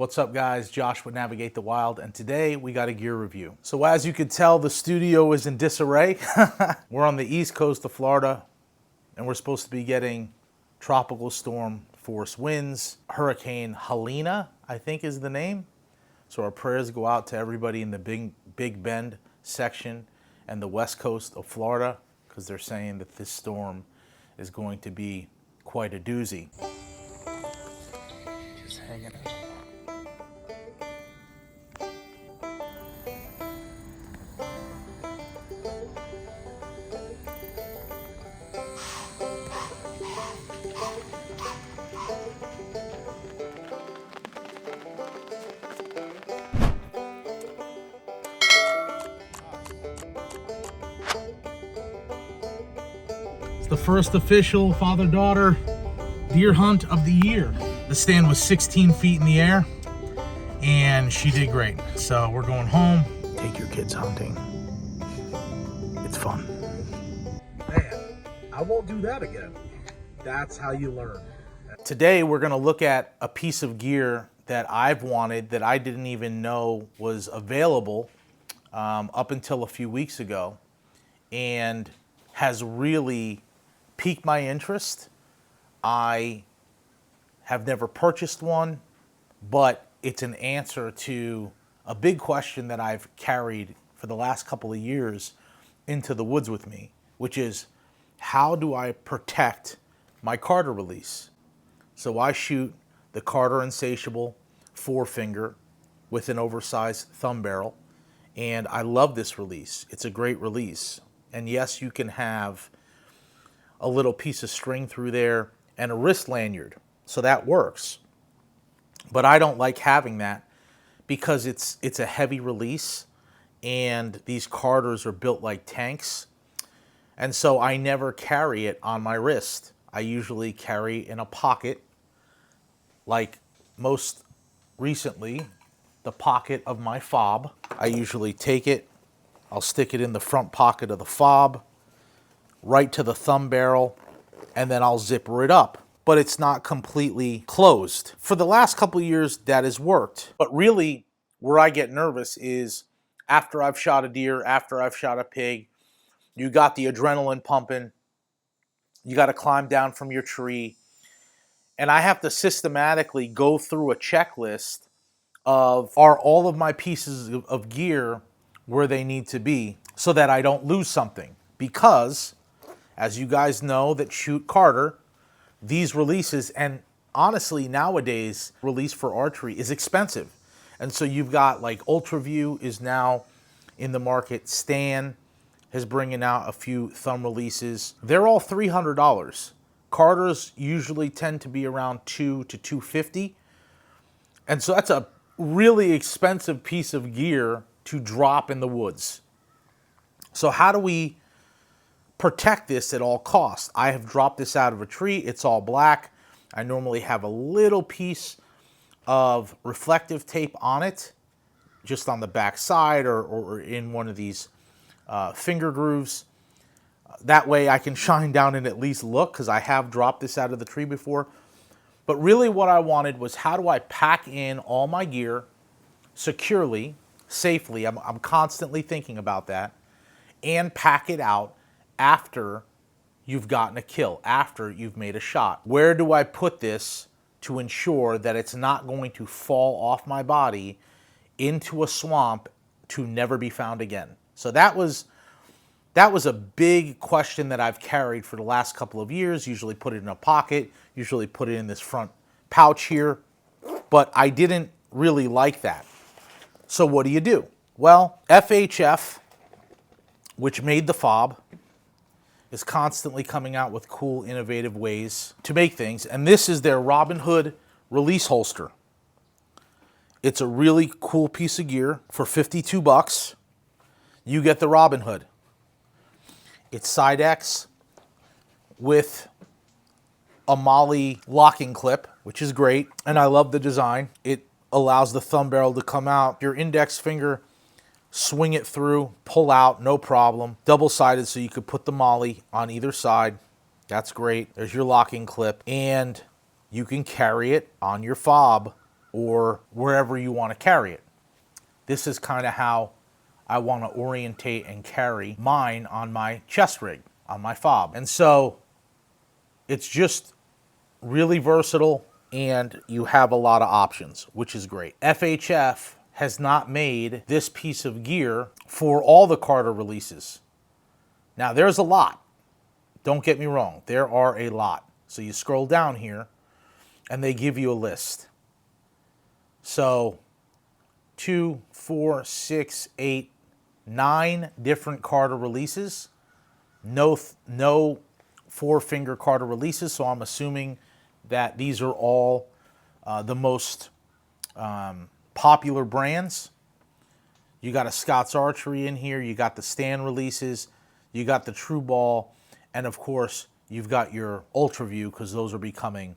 What's up guys, Josh with Navigate the Wild, and today we got a gear review. So as you can tell, the studio is in disarray. We're on the east coast of Florida, and we're supposed to be getting tropical storm force winds. Hurricane Helena, I think is the name. So our prayers go out to everybody in the Big Bend section and the west coast of Florida, because they're saying that this storm is going to be quite a doozy. Just hanging out. The first official father-daughter deer hunt of the year. The stand was 16 feet in the air, and she did great. So we're going home. Take your kids hunting. It's fun. Man, I won't do that again. That's how you learn. Today we're gonna look at a piece of gear that I've wanted that I didn't even know was available up until a few weeks ago, and has really piqued my interest. I have never purchased one, but it's an answer to a big question that I've carried for the last couple of years into the woods with me, which is, how do I protect my Carter release? So I shoot the Carter Insatiable 4-finger with an oversized thumb barrel, and I love this release. It's a great release. And yes, you can have a little piece of string through there and a wrist lanyard, so that works. But I don't like having that because it's a heavy release, and these Carters are built like tanks, and so I never carry it on my wrist. I usually carry in a pocket, like most recently, the pocket of my fob. I usually take it, I'll stick it in the front pocket of the fob, right to the thumb barrel, and then I'll zipper it up. But it's not completely closed. For the last couple of years, that has worked. But really, where I get nervous is after I've shot a deer, after I've shot a pig, you got the adrenaline pumping, you got to climb down from your tree, and I have to systematically go through a checklist of, are all of my pieces of gear where they need to be so that I don't lose something? Because, as you guys know that shoot Carter, these releases, and honestly nowadays, release for archery is expensive. And so you've got like UltraView is now in the market. Stan is bringing out a few thumb releases. They're all $300. Carters usually tend to be around $200 to $250. And so that's a really expensive piece of gear to drop in the woods. So how do we protect this at all costs? I have dropped this out of a tree. It's all black. I normally have a little piece of reflective tape on it, just on the back side or in one of these finger grooves. That way I can shine down and at least look, because I have dropped this out of the tree before. But really what I wanted was, how do I pack in all my gear securely, safely? I'm constantly thinking about that. And pack it out after you've gotten a kill, after you've made a shot. Where do I put this to ensure that it's not going to fall off my body into a swamp to never be found again? So that was a big question that I've carried for the last couple of years. Usually put it in a pocket, usually put it in this front pouch here, but I didn't really like that. So what do? Well, FHF, which made the fob, is constantly coming out with cool, innovative ways to make things. And this is their Robin Hood release holster. It's a really cool piece of gear. For 52 bucks, you get the Robin Hood. It's side X with a molle locking clip, which is great. And I love the design. It allows the thumb barrel to come out. Your index finger, swing it through, pull out, no problem. Double-sided, so you could put the molle on either side. That's great. There's your locking clip. And you can carry it on your fob or wherever you want to carry it. This is kind of how I want to orientate and carry mine on my chest rig, on my fob. And so it's just really versatile, and you have a lot of options, which is great. FHF has not made this piece of gear for all the Carter releases. Now, there's a lot. Don't get me wrong. There are a lot. So you scroll down here, and they give you a list. So 2, 4, 6, 8, 9 different Carter releases. No four-finger Carter releases, so I'm assuming that these are all the most popular brands. You got a Scott's Archery in here, you got the stand releases, you got the True Ball, and of course, you've got your Ultra View, because those are becoming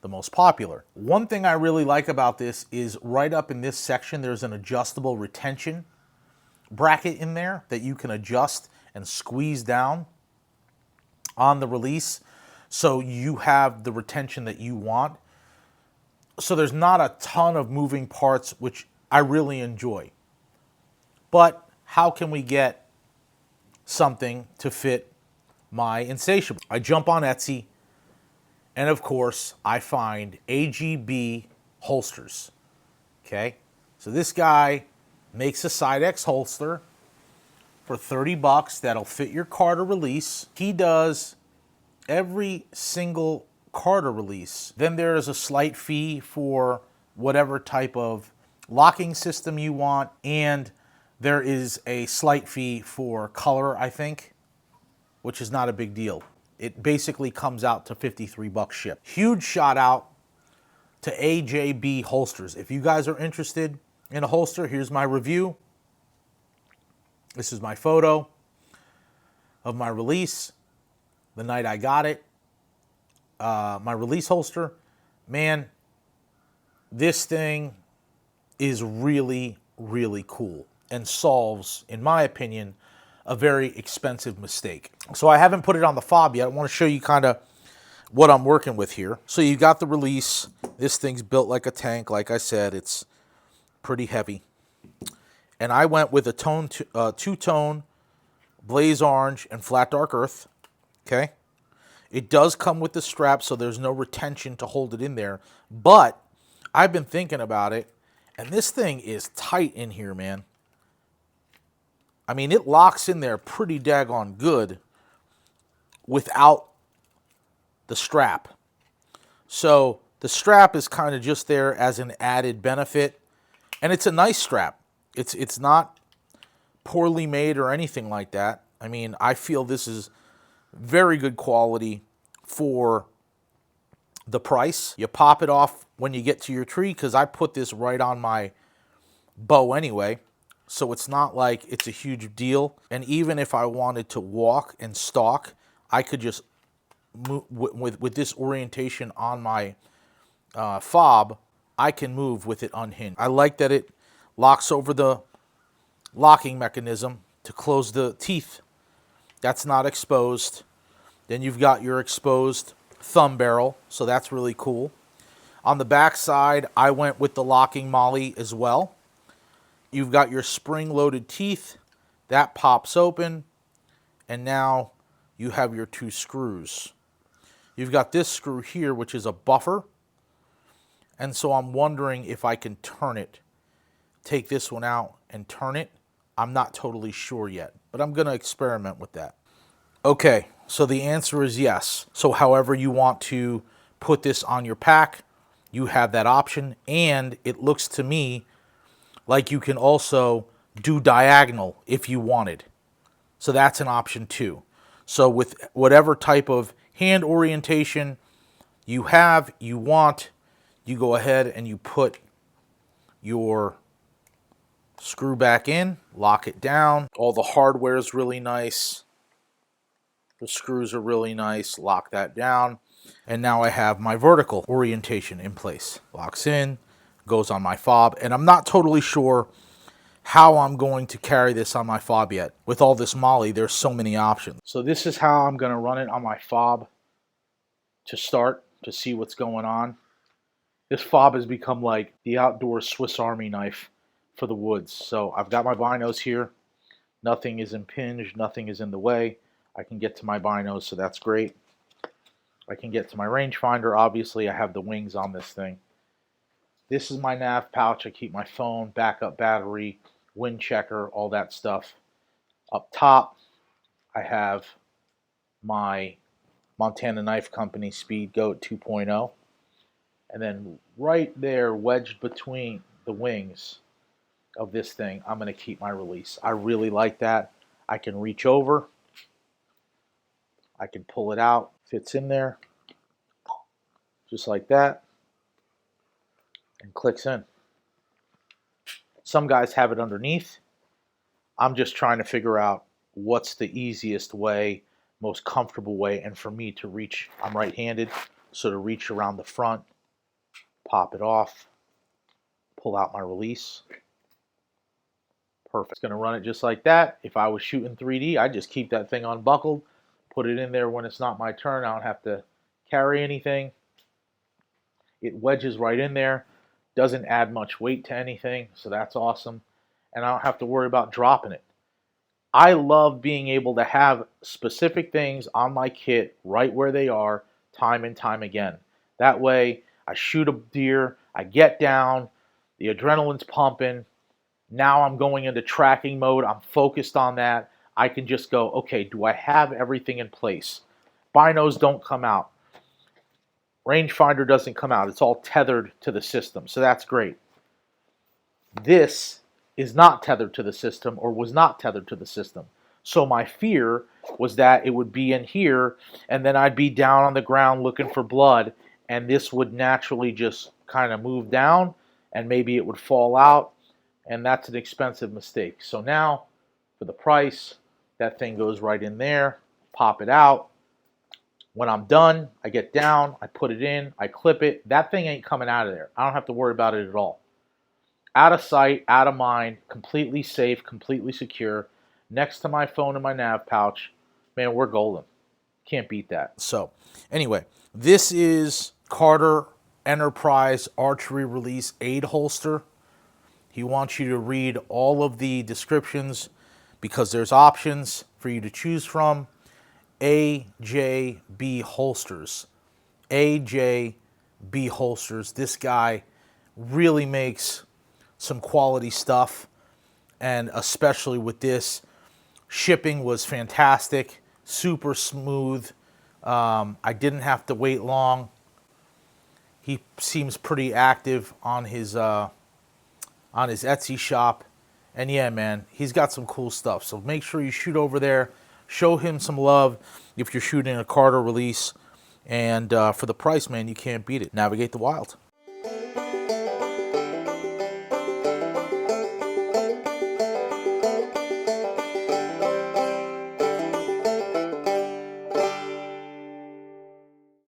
the most popular. One thing I really like about this is right up in this section, there's an adjustable retention bracket in there that you can adjust and squeeze down on the release, so you have the retention that you want. So there's not a ton of moving parts, which I really enjoy. But how can we get something to fit my Insatiable? I jump on Etsy, and of course, I find AJBHolsters. Okay, so this guy makes a Side X holster for $30 that'll fit your Carter release. He does every single Carter release. Then there is a slight fee for whatever type of locking system you want, and there is a slight fee for color, I think, which is not a big deal. It basically comes out to $53 ship. Huge shout out to AJBHolsters. If you guys are interested in a holster, here's my review. This is my photo of my release the night I got it. My release holster. Man, this thing is really, really cool and solves, in my opinion, a very expensive mistake. So I haven't put it on the fob yet. I want to show you kind of what I'm working with here. So you got the release. This thing's built like a tank. Like I said, it's pretty heavy. And I went with a two-tone blaze orange and flat dark earth. Okay. It does come with the strap, so there's no retention to hold it in there. But I've been thinking about it, and this thing is tight in here, man. I mean, it locks in there pretty daggone good without the strap. So the strap is kind of just there as an added benefit, and it's a nice strap. It's not poorly made or anything like that. I mean, I feel this is very good quality for the price. You pop it off when you get to your tree, because I put this right on my bow anyway, so it's not like it's a huge deal. And even if I wanted to walk and stalk, I could just move with this orientation on my fob. I can move with it unhinged. I like that it locks over the locking mechanism to close the teeth. That's not exposed. Then you've got your exposed thumb barrel, so that's really cool. On the back side, I went with the locking molle as well. You've got your spring-loaded teeth. That pops open, and now you have your 2 screws. You've got this screw here, which is a buffer, and so I'm wondering if I can turn it. Take this one out and turn it. I'm not totally sure yet, but I'm going to experiment with that. Okay, so the answer is yes. So however you want to put this on your pack, you have that option, and it looks to me like you can also do diagonal if you wanted. So that's an option too. So with whatever type of hand orientation you want, you go ahead and you put your screw back in, lock it down. All the hardware is really nice. The screws are really nice. Lock that down. And now I have my vertical orientation in place. Locks in, goes on my fob, and I'm not totally sure how I'm going to carry this on my fob yet. With all this molle, there's so many options. So this is how I'm going to run it on my fob to start, to see what's going on. This fob has become like the outdoor Swiss Army knife for the woods. So I've got my binos here. Nothing is impinged, nothing is in the way. I can get to my binos, so that's great. I can get to my rangefinder. Obviously, I have the wings on this thing. This is my nav pouch. I keep my phone, backup battery, wind checker, all that stuff. Up top, I have my Montana Knife Company Speed Goat 2.0. And then right there, wedged between the wings of this thing, I'm going to keep my release. I really like that. I can reach over. I can pull it out. Fits in there. Just like that. And clicks in. Some guys have it underneath. I'm just trying to figure out what's the easiest way, most comfortable way, and for me to reach. I'm right-handed, so to reach around the front, pop it off, pull out my release. Perfect. It's going to run it just like that. If I was shooting 3D, I'd just keep that thing unbuckled, put it in there when it's not my turn. I don't have to carry anything. It wedges right in there. Doesn't add much weight to anything, so that's awesome. And I don't have to worry about dropping it. I love being able to have specific things on my kit right where they are time and time again. That way, I shoot a deer, I get down, the adrenaline's pumping. Now I'm going into tracking mode. I'm focused on that. I can just go, okay, do I have everything in place? Binos don't come out. Rangefinder doesn't come out. It's all tethered to the system, so that's great. This is not tethered to the system, or was not tethered to the system. So my fear was that it would be in here, and then I'd be down on the ground looking for blood, and this would naturally just kind of move down, and maybe it would fall out, and that's an expensive mistake. So now, for the price, that thing goes right in there, pop it out. When I'm done, I get down, I put it in, I clip it. That thing ain't coming out of there. I don't have to worry about it at all. Out of sight, out of mind, completely safe, completely secure. Next to my phone and my nav pouch, man, we're golden. Can't beat that. So, anyway, this is Carter Enterprise Archery Release Aid Holster. He wants you to read all of the descriptions because there's options for you to choose from. AJBHolsters. AJBHolsters. This guy really makes some quality stuff, and especially with this, shipping was fantastic, super smooth. I didn't have to wait long. He seems pretty active on his Etsy shop, and yeah, man, he's got some cool stuff. So make sure you shoot over there, show him some love if you're shooting a Carter release, and for the price, man, you can't beat it. Navigate the wild.